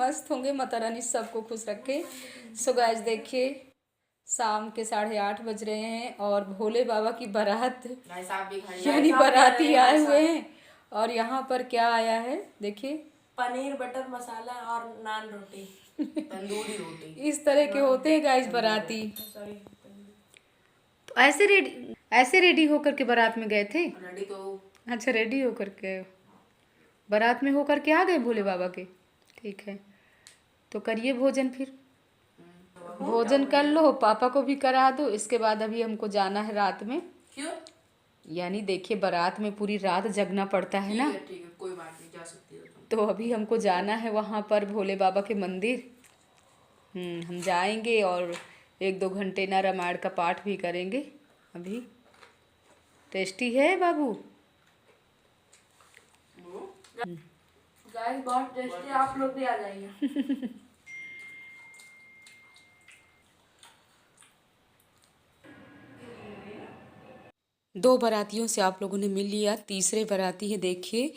मस्त होंगे। माता रानी सबको खुश रखे। सो गाइस देखिए, शाम के 8:30 बज रहे हैं और भोले बाबा की बारात यानी बाराती आए हुए हैं। और यहाँ पर क्या आया है देखिए, पनीर बटर मसाला और नान रोटी, तंदूरी रोटी, इस तरह के होते हैं गाइस बाराती। तो ऐसे रेडी होकर के बारात में गए थे? रेडी तो अच्छा, रेडी होकर के बारात में होकर के आ गए भोले बाबा के। ठीक है, तो करिए भोजन फिर। भोजन कर लो, पापा को भी करा दो। इसके बाद अभी हमको जाना है रात में। क्यों? यानी देखिए, बारात में पूरी रात जगना पड़ता है ना। ठीक है, कोई बात नहीं, जा सकती हो तुम। तो अभी हमको जाना है वहाँ पर भोले बाबा के मंदिर। हम जाएंगे और 1-2 घंटे ना रामायण का पाठ भी करेंगे। अभी टेस्टी है बाबू। गाइस बहुत टेस्टी, आप लोग भी आ जाइए। 2 बारातियों से आप लोगों ने मिल लिया। तीसरे बाराती है देखिए,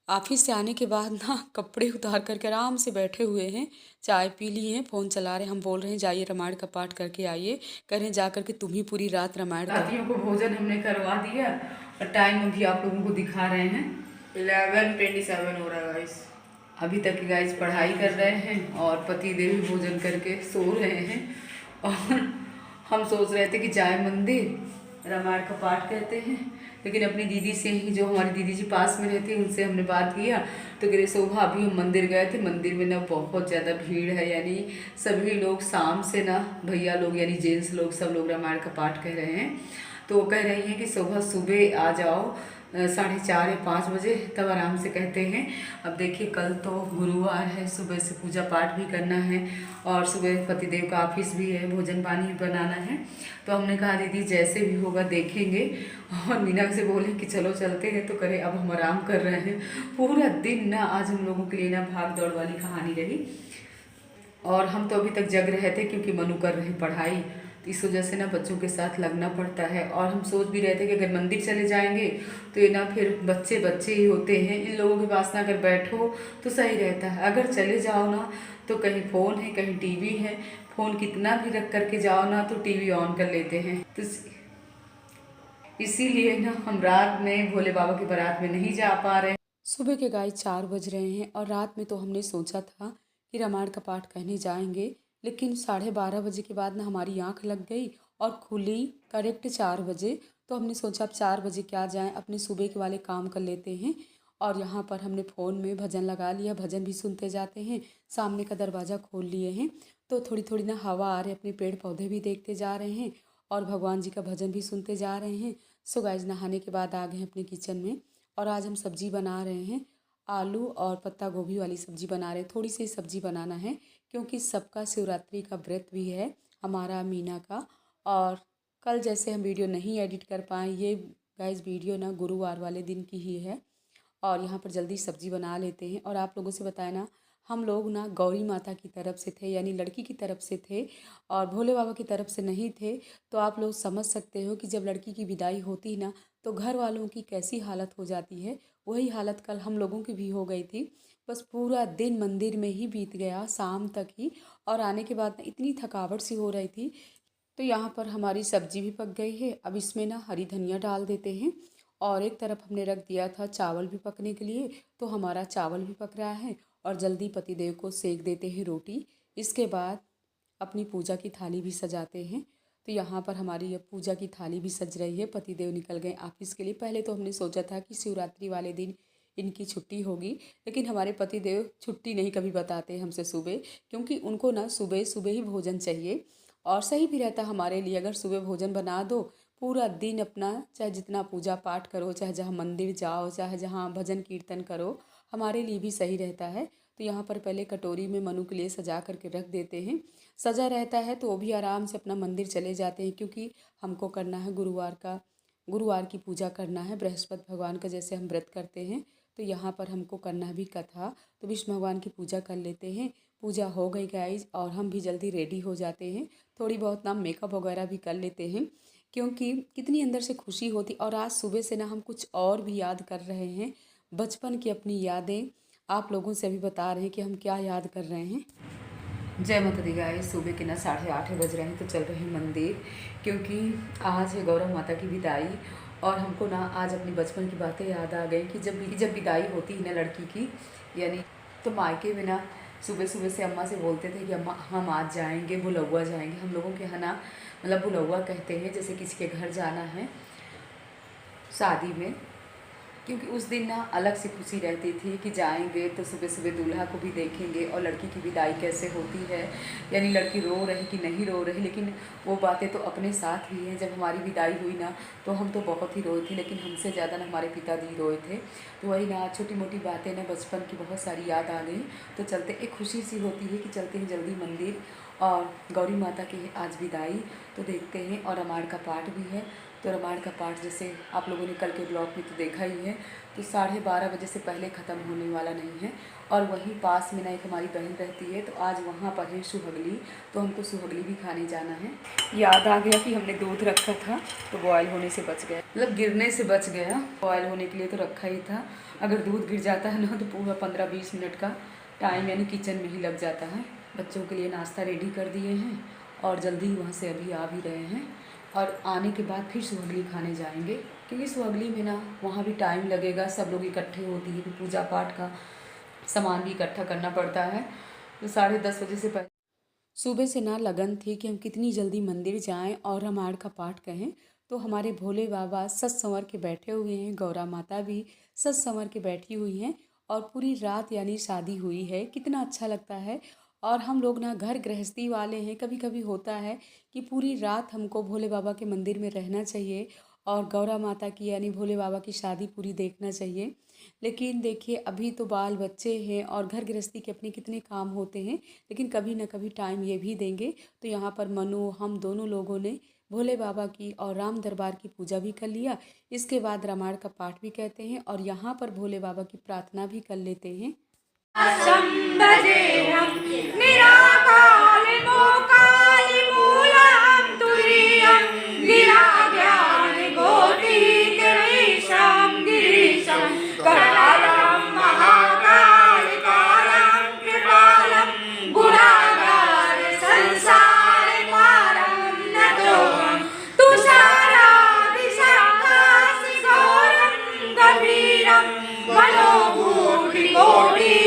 ऑफिस से आने के बाद ना कपड़े उतार करके आराम से बैठे हुए हैं, चाय पी लिए हैं, फ़ोन चला रहे हैं। हम बोल रहे हैं जाइए रामायण का पाठ करके आइए। कह रहे हैं जा करके तुम ही पूरी रात रामायण। रातियों को भोजन हमने करवा दिया और टाइम अभी आप लोगों को दिखा रहे हैं 11:27 हो रहा है गाइस। अभी तक गाइस पढ़ाई कर रहे हैं और पति देव भोजन करके सो रहे हैं। और हम सोच रहे थे कि जाए मंदिर, रामायण का पाठ करते हैं। लेकिन अपनी दीदी से ही, जो हमारी दीदी जी पास में रहती है, उनसे हमने बात किया तो कह रहे शोभा अभी हम मंदिर गए थे, मंदिर में ना बहुत ज़्यादा भीड़ है। यानी सभी लोग शाम से ना, भैया लोग यानी जेंट्स लोग, सब लोग रामायण का पाठ कर रहे हैं। तो वो कह रही हैं कि शोभा सुबह आ जाओ 4:30 या 5 बजे, तब आराम से कहते हैं। अब देखिए कल तो गुरुवार है, सुबह से पूजा पाठ भी करना है और सुबह पतिदेव का ऑफिस भी है, भोजन पानी भी बनाना है। तो हमने कहा दीदी जैसे भी होगा देखेंगे। और मीना से बोले कि चलो चलते हैं, तो करे अब हम आराम कर रहे हैं। पूरा दिन ना आज हम लोगों के लिए ना भाग दौड़ वाली कहानी रही। और हम तो अभी तक जग रहे थे क्योंकि मनु कर रहे पढ़ाई, तो इस वजह से ना बच्चों के साथ लगना पड़ता है। और हम सोच भी रहे थे कि अगर मंदिर चले जाएंगे तो ये ना फिर बच्चे बच्चे ही होते हैं, इन लोगों के पास ना अगर बैठो तो सही रहता है। अगर चले जाओ ना तो कहीं फ़ोन है, कहीं टीवी है, फ़ोन कितना भी रख करके जाओ ना तो टीवी ऑन कर लेते हैं। तो इसीलिए ना हम रात में भोले बाबा की बारात में नहीं जा पा रहे। सुबह के गाय 4 बज रहे हैं और रात में तो हमने सोचा था कि रामायण का पाठ कहने जाएंगे, लेकिन 12:30 बजे के बाद ना हमारी आंख लग गई और खुली करेक्ट 4 बजे। तो हमने सोचा अब 4 बजे क्या जाएं, अपने सुबह के वाले काम कर लेते हैं। और यहाँ पर हमने फ़ोन में भजन लगा लिया, भजन भी सुनते जाते हैं। सामने का दरवाज़ा खोल लिए हैं तो थोड़ी थोड़ी ना हवा आ रही, अपने पेड़ पौधे भी देखते जा रहे हैं और भगवान जी का भजन भी सुनते जा रहे हैं। सो गाइस नहाने के बाद आ गए हैं अपने किचन में और आज हम सब्जी बना रहे हैं। आलू और पत्ता गोभी वाली सब्जी बना रहे हैं। थोड़ी सी सब्जी बनाना है क्योंकि सबका शिवरात्रि का व्रत भी है, हमारा मीना का। और कल जैसे हम वीडियो नहीं एडिट कर पाए, ये गाइस वीडियो ना गुरुवार वाले दिन की ही है। और यहाँ पर जल्दी सब्जी बना लेते हैं। और आप लोगों से बताया ना, हम लोग ना गौरी माता की तरफ से थे, यानी लड़की की तरफ से थे और भोले बाबा की तरफ से नहीं थे। तो आप लोग समझ सकते हो कि जब लड़की की विदाई होती ना तो घर वालों की कैसी हालत हो जाती है। वही हालत कल हम लोगों की भी हो गई थी। बस पूरा दिन मंदिर में ही बीत गया, शाम तक ही। और आने के बाद ना इतनी थकावट सी हो रही थी। तो यहाँ पर हमारी सब्जी भी पक गई है। अब इसमें ना हरी धनिया डाल देते हैं। और एक तरफ हमने रख दिया था चावल भी पकने के लिए, तो हमारा चावल भी पक रहा है और जल्दी पतिदेव को सेक देते हैं रोटी। इसके बाद अपनी पूजा की थाली भी सजाते हैं। तो यहाँ पर हमारी अब पूजा की थाली भी सज रही है। पतिदेव निकल गए ऑफिस के लिए। पहले तो हमने सोचा था कि शिवरात्रि वाले दिन इनकी छुट्टी होगी, लेकिन हमारे पतिदेव छुट्टी नहीं कभी बताते हमसे सुबह, क्योंकि उनको ना सुबह सुबह ही भोजन चाहिए। और सही भी रहता हमारे लिए, अगर सुबह भोजन बना दो पूरा दिन अपना, चाहे जितना पूजा पाठ करो, चाहे जहाँ मंदिर जाओ, चाहे जहाँ भजन कीर्तन करो, हमारे लिए भी सही रहता है। तो यहाँ पर पहले कटोरी में मनु के लिए सजा करके रख देते हैं। सजा रहता है तो वो भी आराम से अपना मंदिर चले जाते हैं, क्योंकि हमको करना है गुरुवार की पूजा करना है, बृहस्पति भगवान का जैसे हम व्रत करते हैं। तो यहाँ पर हमको करना है भी कथा। तो विष्णु भगवान की पूजा कर लेते हैं। पूजा हो गई गाइज और हम भी जल्दी रेडी हो जाते हैं। थोड़ी बहुत ना मेकअप वगैरह भी कर लेते हैं, क्योंकि कितनी अंदर से खुशी होती। और आज सुबह से ना हम कुछ और भी याद कर रहे हैं, बचपन की अपनी यादें। आप लोगों से अभी बता रहे हैं कि हम क्या याद कर रहे हैं। जय माता दी गाइस, सुबह के ना 8:30 बज रहे हैं तो चल रहे हैं मंदिर, क्योंकि आज है गौरव माता की विदाई। और हमको ना आज अपनी बचपन की बातें याद आ गई कि जब विदाई होती है ना लड़की की, यानी तो मायके में ना सुबह सुबह से अम्मा से बोलते थे कि अम्मा हम आज जाएंगे बुलौआ जाएंगे। हम लोगों के यहाँ ना मतलब बुलौआ कहते हैं, जैसे किसी के घर जाना है शादी में, क्योंकि उस दिन ना अलग से खुशी रहती थी कि जाएंगे तो सुबह सुबह दूल्हा को भी देखेंगे और लड़की की विदाई कैसे होती है, यानी लड़की रो रही कि नहीं रो रही। लेकिन वो बातें तो अपने साथ ही हैं। जब हमारी विदाई हुई ना तो हम तो बहुत ही रोए थे, लेकिन हमसे ज़्यादा ना हमारे पिताजी रोए थे। तो वही ना छोटी मोटी बातें ना बचपन की बहुत सारी याद आ गई। तो चलते एक खुशी सी होती है कि चलते हैं जल्दी मंदिर, और गौरी माता की है आज विदाई तो देखते हैं। और रामायण का पाठ भी है, तो रामायण का पाठ जैसे आप लोगों ने कल के ब्लॉग में तो देखा ही है, तो 12:30 बजे से पहले ख़त्म होने वाला नहीं है। और वहीं पास में ना एक हमारी बहन रहती है, तो आज वहाँ पर है सुहगली, तो हमको सुहगली भी खाने जाना है। याद आ गया कि हमने दूध रखा था तो बॉयल होने से बच गया, मतलब गिरने से बच गया। बॉयल होने के लिए तो रखा ही था, अगर दूध गिर जाता है ना तो पूरा 15-20 मिनट का टाइम यानी किचन में ही लग जाता है। बच्चों के लिए नाश्ता रेडी कर दिए हैं और जल्दी वहाँ से अभी आ भी रहे हैं। और आने के बाद फिर सुहगली खाने जाएंगे, क्योंकि सुहगली में ना वहाँ भी टाइम लगेगा, सब लोग इकट्ठे होती है, पूजा पाठ का सामान भी इकट्ठा करना पड़ता है। तो 10:30 बजे से पहले सुबह से ना लगन थी कि हम कितनी जल्दी मंदिर जाएं और रामायण का पाठ कहें। तो हमारे भोले बाबा सज संवर के बैठे हुए हैं, गौरा माता भी सज संवर के बैठी हुई हैं, और पूरी रात यानी शादी हुई है। कितना अच्छा लगता है। और हम लोग ना घर गृहस्थी वाले हैं, कभी कभी होता है कि पूरी रात हमको भोले बाबा के मंदिर में रहना चाहिए और गौरा माता की यानी भोले बाबा की शादी पूरी देखना चाहिए। लेकिन देखिए अभी तो बाल बच्चे हैं और घर गृहस्थी के अपने कितने काम होते हैं, लेकिन कभी ना कभी टाइम ये भी देंगे। तो यहाँ पर मनु हम दोनों लोगों ने भोले बाबा की और राम दरबार की पूजा भी कर लिया। इसके बाद रामायण का पाठ भी कहते हैं और यहाँ पर भोले बाबा की प्रार्थना भी कर लेते हैं। संभजेऽहं निराकालिमूकालिमूलं तुरीयं गिराज्ञानकोटिगिरीशं गिरीशं करालं महाकालिकालं कृपालं गुणागार संसारपारं नतोऽहं तुषारादिशङ्कासिघोरं गभीरं मनोभूतिकोटि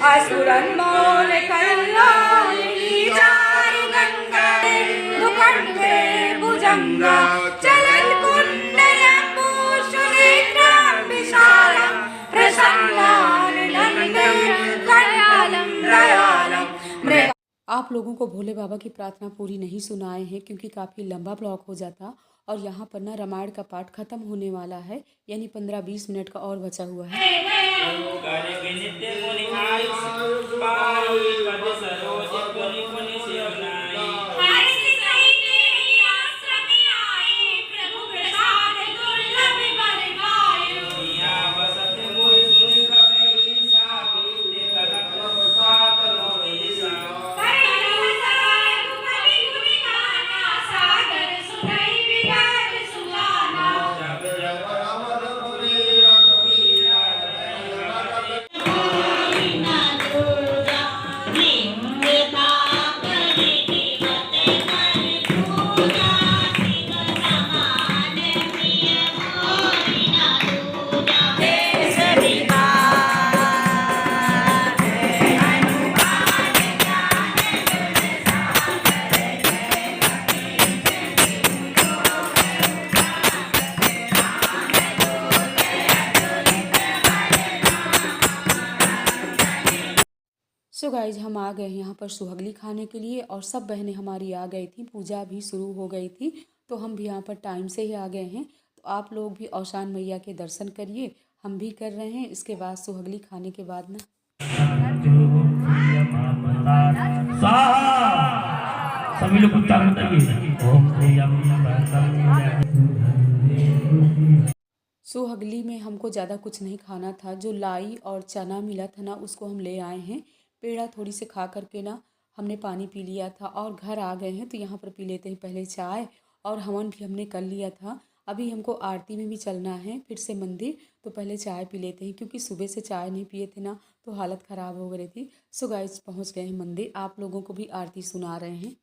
असुरन्मौलिकल्लोलिनी चारुगङ्गे दुकण्ठे भुजङ्गा चलत्कुण्डलम्बुशुनेत्रं विशालं प्रसन्नानन्दं दयालं दयालं। आप लोगों को भोले बाबा की प्रार्थना पूरी नहीं सुनाए हैं क्योंकि काफ़ी लंबा ब्लॉग हो जाता, और यहाँ पर ना रामायण का पाठ खत्म होने वाला है, यानी 15-20 मिनट का और बचा हुआ है। सो गाइज हम आ गए यहाँ पर सुहगली खाने के लिए, और सब बहनें हमारी आ गई थी, पूजा भी शुरू हो गई थी, तो हम भी यहाँ पर टाइम से ही आ गए हैं। तो आप लोग भी औशान मैया के दर्शन करिए, हम भी कर रहे हैं। इसके बाद सुहगली खाने के बाद ना सभी लोग उच्चारण करिए ओम सुहगली में हमको ज़्यादा कुछ नहीं खाना था, जो लाई और चना मिला था ना उसको हम ले आए हैं। पेड़ा थोड़ी से खा करके ना हमने पानी पी लिया था और घर आ गए हैं, तो यहाँ पर पी लेते हैं पहले चाय, और हवन भी हमने कर लिया था। अभी हमको आरती में भी चलना है फिर से मंदिर, तो पहले चाय पी लेते हैं क्योंकि सुबह से चाय नहीं पिए थे ना तो हालत ख़राब हो गई थी। सो गाइस पहुँच गए हैं मंदिर, आप लोगों को भी आरती सुना रहे हैं।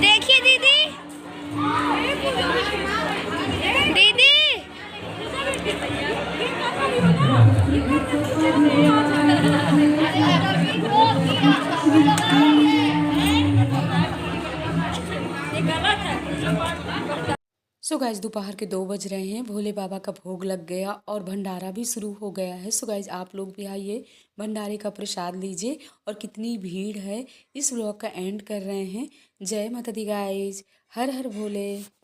देखिए दीदी, दीदी सो गाइज दोपहर के 2 बज रहे हैं, भोले बाबा का भोग लग गया और भंडारा भी शुरू हो गया है। सो गाइज आप लोग भी आइए, भंडारे का प्रसाद लीजिए। और कितनी भीड़ है, इस व्लॉग का एंड कर रहे हैं। जय माता the guys, her her Bhole.